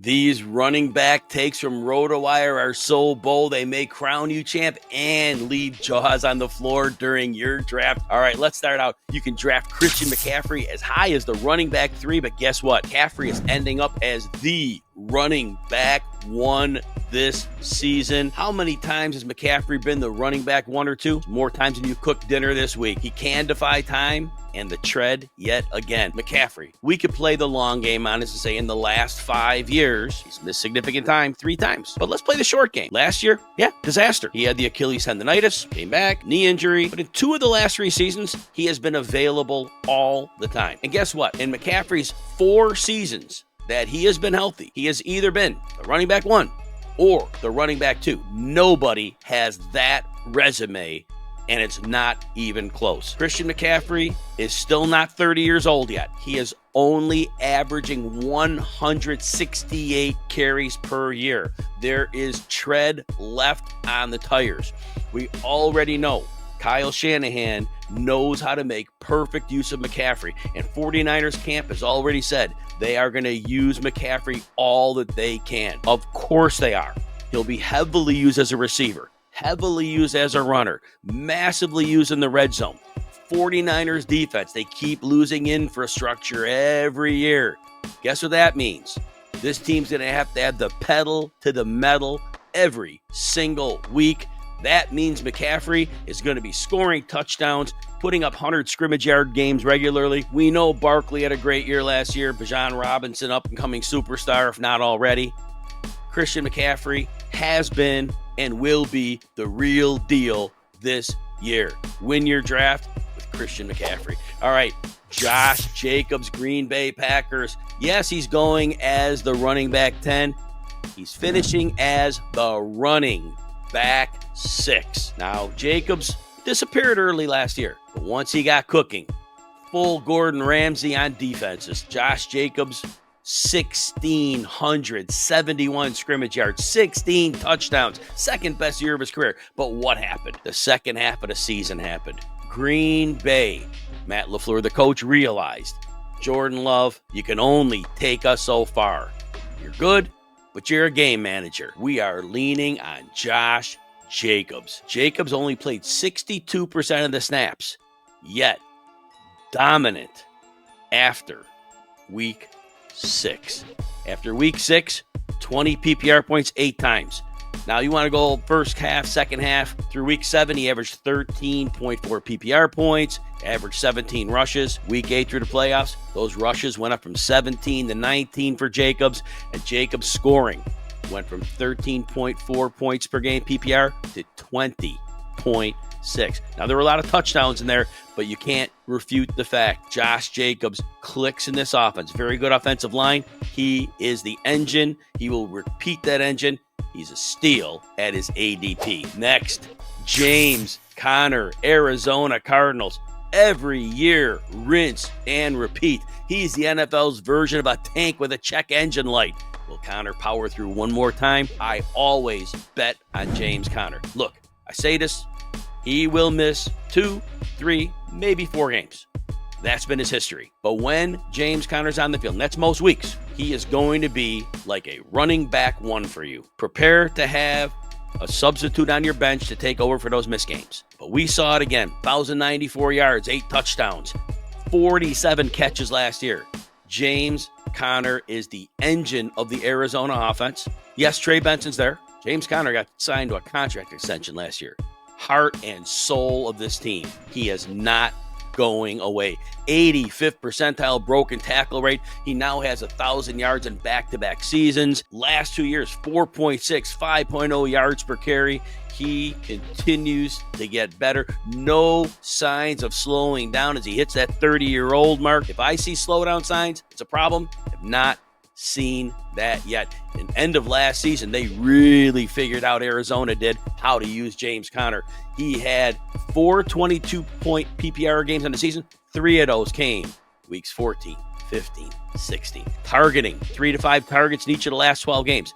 These running back takes from RotoWire are so bold they may crown you champ and leave jaws on the floor during your draft. All right, let's start out. You can draft Christian McCaffrey as high as the running back 3, but guess what? McCaffrey is ending up as the running back 1 this season. How many times has McCaffrey been the running back 1 or 2? More times than you cooked dinner this week. He can defy time and the tread yet again. McCaffrey, we could play the long game on this and say in the last 5 years, he's missed significant time 3 times. But let's play the short game. Last year, disaster. He had the Achilles tendonitis, came back, knee injury. But in 2 of the last 3 seasons, he has been available all the time. And guess what? In McCaffrey's 4 seasons that he has been healthy, he has either been the running back 1 or the running back 2. Nobody has that resume, and it's not even close. Christian McCaffrey is still not 30 years old yet. He is only averaging 168 carries per year. There is tread left on the tires. We already know Kyle Shanahan knows how to make perfect use of McCaffrey, and 49ers camp has already said they are going to use McCaffrey all that they can. Of course they are. He'll be heavily used as a receiver, heavily used as a runner, massively used in the red zone. 49ers defense, they keep losing infrastructure every year. Guess what that means? This team's going to have to add the pedal to the metal every single week. That means McCaffrey is going to be scoring touchdowns, putting up 100 scrimmage yard games regularly. We know Barkley had a great year last year. Bijan Robinson, up-and-coming superstar, if not already. Christian McCaffrey has been and will be the real deal this year. Win your draft with Christian McCaffrey. All right, Josh Jacobs, Green Bay Packers. Yes, he's going as the running back 10. He's finishing as the running back 6. Now, Jacobs disappeared early last year, but once he got cooking, full Gordon Ramsay on defenses. Josh Jacobs, 1,671 scrimmage yards, 16 touchdowns, second best year of his career. But what happened? The second half of the season happened. Green Bay, Matt LaFleur, the coach, realized, Jordan Love, you can only take us so far. You're good, but you're a game manager. We are leaning on Josh Jacobs. Jacobs only played 62% of the snaps, yet dominant after week 6. After week 6, 20 PPR points 8 times. Now you want to go first half, second half. Through week 7, he averaged 13.4 PPR points, averaged 17 rushes. Week 8 through the playoffs, those rushes went up from 17 to 19 for Jacobs, and Jacobs' scoring went from 13.4 points per game PPR to 20.6. Now, there were a lot of touchdowns in there, but you can't refute the fact Josh Jacobs clicks in this offense. Very good offensive line. He is the engine. He will repeat that engine. He's a steal at his ADP. Next, James Conner, Arizona Cardinals. Every year, rinse and repeat. He's the NFL's version of a tank with a check engine light. Will Conner power through one more time? I always bet on James Conner. Look, I say this, he will miss 2, 3, maybe 4 games. That's been his history. But when James Conner's on the field, and that's most weeks, he is going to be like a running back 1 for you. Prepare to have a substitute on your bench to take over for those missed games. But we saw it again. 1,094 yards, 8 touchdowns, 47 catches last year. James Conner is the engine of the Arizona offense. Yes, Trey Benson's there. James Conner got signed to a contract extension last year. Heart and soul of this team. He is not going away. 85th percentile broken tackle rate. He now has 1,000 yards in back-to-back seasons. Last 2 years, 4.6, 5.0 yards per carry. He continues to get better. No signs of slowing down as he hits that 30-year-old mark. If I see slowdown signs, it's a problem. I've not seen that yet. In end of last season, they really figured out, Arizona did, how to use James Conner. He had 4 22-point PPR games on the season. 3 of those came weeks 14, 15, 16. Targeting 3 to 5 targets in each of the last 12 games.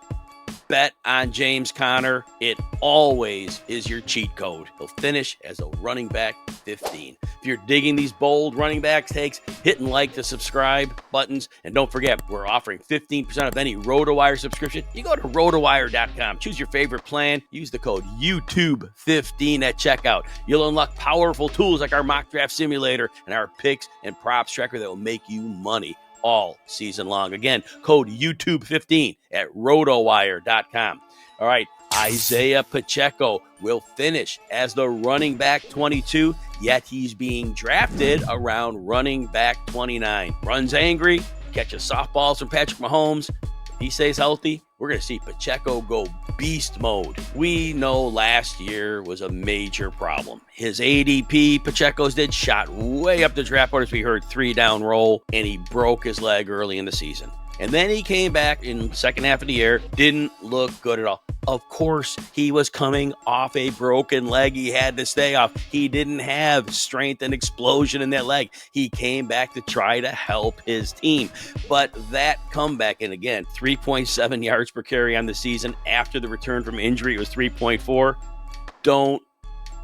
bet on James Conner, it always is your cheat code. He'll finish as a running back 15. If you're digging these bold running back takes, hit and like the subscribe buttons. And don't forget, we're offering 15% of any RotoWire subscription. You go to RotoWire.com, choose your favorite plan, use the code YouTube15 at checkout. You'll unlock powerful tools like our mock draft simulator and our picks and props tracker that will make you money all season long. Again, code YouTube15 at RotoWire.com. All right, Isiah Pacheco will finish as the running back 22, yet he's being drafted around running back 29. Runs angry, catches softballs from Patrick Mahomes. If he stays healthy, we're going to see Pacheco go beast mode. We know last year was a major problem. His ADP, Pacheco's did, shot way up the draft board as we heard 3-down roll, and he broke his leg early in the season. And then he came back in the second half of the year, didn't look good at all. Of course, he was coming off a broken leg. He had to stay off. He didn't have strength and explosion in that leg. He came back to try to help his team. But that comeback, and again, 3.7 yards per carry on the season. After the return from injury, it was 3.4. Don't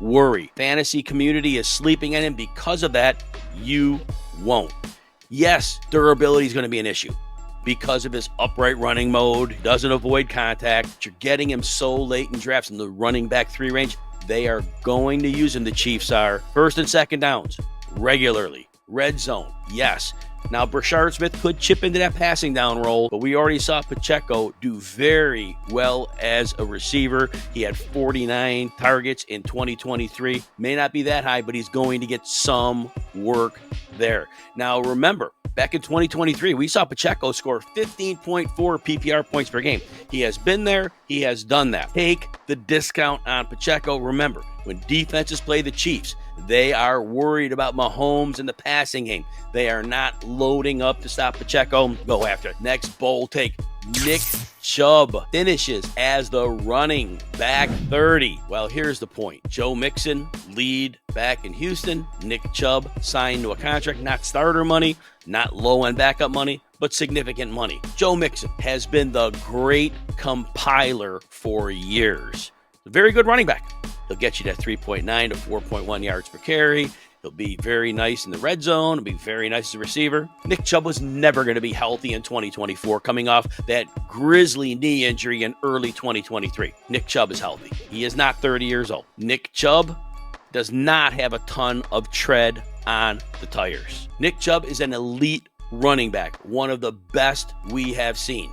worry. Fantasy community is sleeping on him. Because of that, you won't. Yes, durability is going to be an issue. Because of his upright running mode, doesn't avoid contact. You're getting him so late in drafts in the running back 3 range. They are going to use him, the Chiefs are, first and second downs regularly. Red zone, yes. Now, Brashard Smith could chip into that passing down role, but we already saw Pacheco do very well as a receiver. He had 49 targets in 2023. May not be that high, but he's going to get some work there. Now, remember, back in 2023, we saw Pacheco score 15.4 PPR points per game. He has been there. He has done that. Take the discount on Pacheco. Remember, when defenses play the Chiefs, they are worried about Mahomes in the passing game. They are not loading up to stop Pacheco. Go after it. Next bold take. Nick Chubb finishes as the running back 30. Well, here's the point. Joe Mixon, lead back in Houston. Nick Chubb signed to a contract, not starter money, not low-end backup money, but significant money. Joe Mixon has been the great compiler for years. A very good running back. He'll get you that 3.9 to 4.1 yards per carry. He'll be very nice in the red zone. He'll be very nice as a receiver. Nick Chubb was never going to be healthy in 2024, coming off that grisly knee injury in early 2023. Nick Chubb is healthy. He is not 30 years old. Nick Chubb does not have a ton of tread on the tires. Nick Chubb is an elite running back, one of the best we have seen.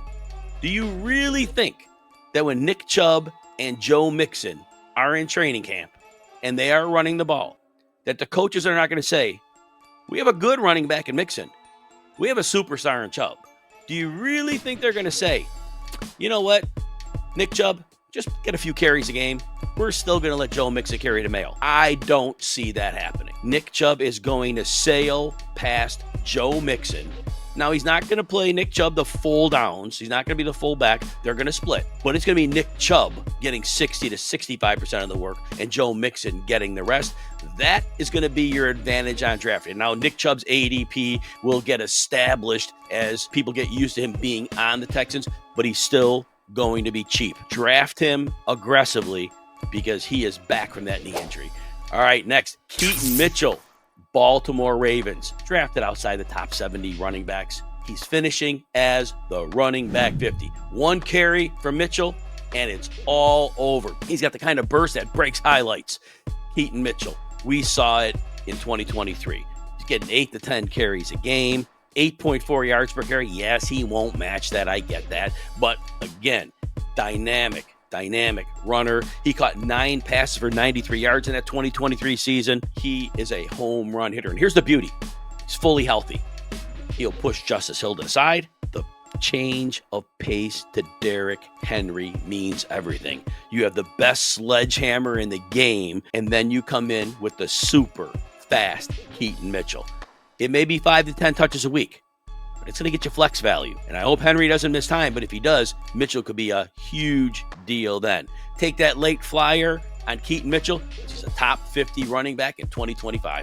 Do you really think that when Nick Chubb and Joe Mixon are in training camp and they are running the ball, that the coaches are not going to say, we have a good running back in Mixon, we have a superstar in Chubb? Do you really think they're going to say, you know what, Nick Chubb, just get a few carries a game. We're still going to let Joe Mixon carry the mail? I don't see that happening. Nick Chubb is going to sail past Joe Mixon. Now, he's not going to play Nick Chubb the full downs. He's not going to be the fullback. They're going to split. But it's going to be Nick Chubb getting 60 to 65% of the work and Joe Mixon getting the rest. That is going to be your advantage on drafting. Now, Nick Chubb's ADP will get established as people get used to him being on the Texans, but he's still going to be cheap. Draft him aggressively because he is back from that knee injury. All right, next, Keaton Mitchell. Baltimore Ravens, drafted outside the top 70 running backs. He's finishing as the running back 50. One carry from Mitchell, and it's all over. He's got the kind of burst that breaks highlights. Keaton Mitchell, we saw it in 2023. He's getting 8 to 10 carries a game, 8.4 yards per carry. Yes, he won't match that. I get that. But again, dynamic runner. He caught 9 passes for 93 yards in that 2023 season. He is a home run hitter. And here's the beauty. He's fully healthy. He'll push Justice Hill to the side. The change of pace to Derrick Henry means everything. You have the best sledgehammer in the game, and then you come in with the super fast Keaton Mitchell. It may be 5 to 10 touches a week, but it's going to get you flex value. And I hope Henry doesn't miss time, but if he does, Mitchell could be a huge deal then. Take that late flyer on Keaton Mitchell. He's a top 50 running back in 2025.